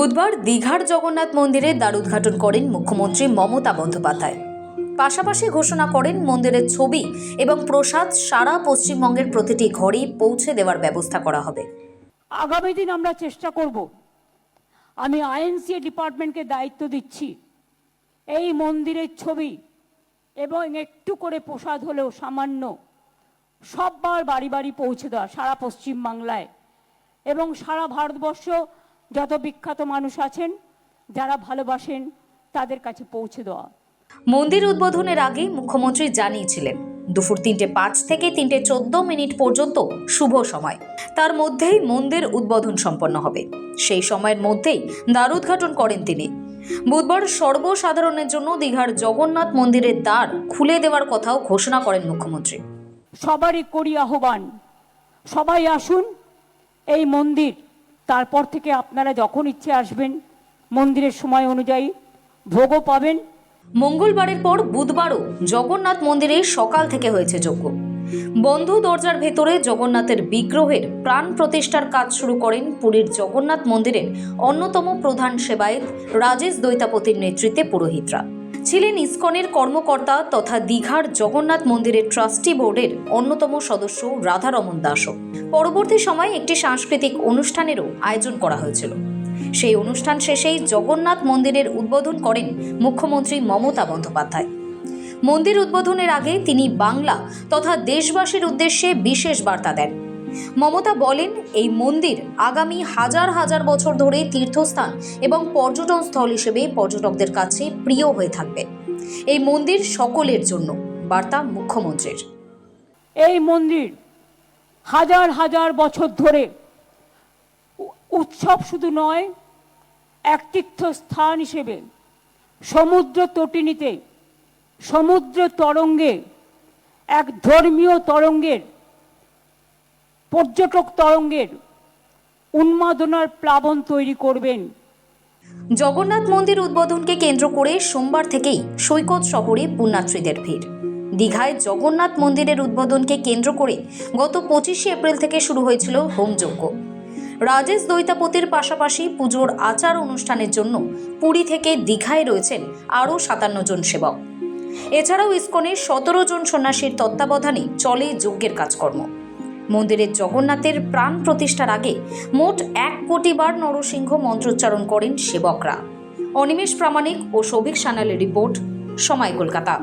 বুধবার দীঘার জগন্নাথ মন্দিরে দ্বার উদ্ঘাটন করেন মুখ্যমন্ত্রী মমতা বন্দ্যোপাধ্যায়। পাশাপাশি ঘোষণা করেন মন্দিরের ছবি এবং প্রসাদ সারা পশ্চিমবঙ্গের প্রতিটি ঘরেই পৌঁছে দেওয়ার ব্যবস্থা করা হবে। আগামী দিন আমরা চেষ্টা করব, আমি আইএনসিএ ডিপার্টমেন্টকে দায়িত্ব দিচ্ছি, এই মন্দিরের ছবি এবং একটু করে প্রসাদ হলেও সামান্য সববার বাড়ি বাড়ি পৌঁছে দেওয়া সারা পশ্চিমবাংলায় এবং সারা ভারতবর্ষ যত বিখ্যাত মানুষ আছেন যারা ভালোবাসেন তাদের কাছে পৌঁছে দেওয়া। মন্দির উদ্বোধনের আগে মুখ্যমন্ত্রী জানিয়েছিলেন দুপুর 3:05 থেকে 3:14 পর্যন্ত শুভ সময়, তার মধ্যেই মন্দির উদ্বোধন সম্পন্ন হবে। সেই সময়ের মধ্যেই দ্বার উদ্ঘাটন করেন তিনি। বুধবার সর্বসাধারণের জন্য দীঘার জগন্নাথ মন্দিরের দ্বার খুলে দেওয়ার কথাও ঘোষণা করেন মুখ্যমন্ত্রী। সবারই করি আহ্বান, সবাই আসুন এই মন্দির, তারপর থেকে আপনারা যখন ইচ্ছে আসবেন, মন্দিরের সময় অনুযায়ী ভোগও পাবেন। মঙ্গলবারের পর বুধবারও জগন্নাথ মন্দিরে সকাল থেকে হয়েছে যজ্ঞ। বন্ধ দরজার ভেতরে জগন্নাথের বিগ্রহের প্রাণ প্রতিষ্ঠার কাজ শুরু করেন পুরীর জগন্নাথ মন্দিরের অন্যতম প্রধান সেবায়েত রাজেশ দৈতাপতির নেতৃত্বে পুরোহিতরা। ছিলেন ইসকনের কর্মকর্তা তথা দীঘার জগন্নাথ মন্দিরের ট্রাস্টি বোর্ডের অন্যতম সদস্য রাধারমন দাসও। পরবর্তী সময়ে একটি সাংস্কৃতিক অনুষ্ঠানেরও আয়োজন করা হয়েছিল। সেই অনুষ্ঠান শেষেই জগন্নাথ মন্দিরের উদ্বোধন করেন মুখ্যমন্ত্রী মমতা বন্দ্যোপাধ্যায়। মন্দির উদ্বোধনের আগে তিনি বাংলা তথা দেশবাসীর উদ্দেশ্যে বিশেষ বার্তা দেন। মমতা বলেন, এই মন্দির আগামী হাজার হাজার বছর ধরে তীর্থস্থান এবং পর্যটন স্থল হিসেবে পর্যটকদের কাছে প্রিয় হয়ে থাকবে। এই মন্দির সকলের জন্য, বার্তা মুখ্যমন্ত্রীর। এই মন্দির হাজার হাজার বছর ধরে উৎসব শুধু নয়, এক তীর্থস্থান হিসেবে সমুদ্র তটিনীতে, সমুদ্র তরঙ্গে, এক ধর্মীয় তরঙ্গের, পর্যটক তরঙ্গের উন্মাদনার প্লাবন তৈরি করবেন। জগন্নাথ মন্দির উদ্বোধনকে কেন্দ্র করে সোমবার থেকেই সৈকত শহরে পুণ্যার্থীদের ভিড়। দীঘায় জগন্নাথ মন্দিরের উদ্বোধনকে কেন্দ্র করে গত 25 এপ্রিল থেকে শুরু হয়েছিল হোমযজ্ঞ। রাজেশ দৈতাপতির পাশাপাশি পুজোর আচার অনুষ্ঠানের জন্য পুরী থেকে দীঘায় রয়েছেন আরও 57 জন সেবক। এছাড়াও ইসকনের 17 জন সন্ন্যাসীর তত্ত্বাবধানে চলে যজ্ঞের কাজকর্ম। মন্দিরের জগন্নাথের প্রাণ প্রতিষ্ঠার আগে মোট 1 কোটি বার নরসিংহ মন্ত্রোচ্চারণ করেন সেবকরা। অনিমেষ প্রামাণিক ও সৌভিক সান্যালের রিপোর্ট, সময় কলকাতা।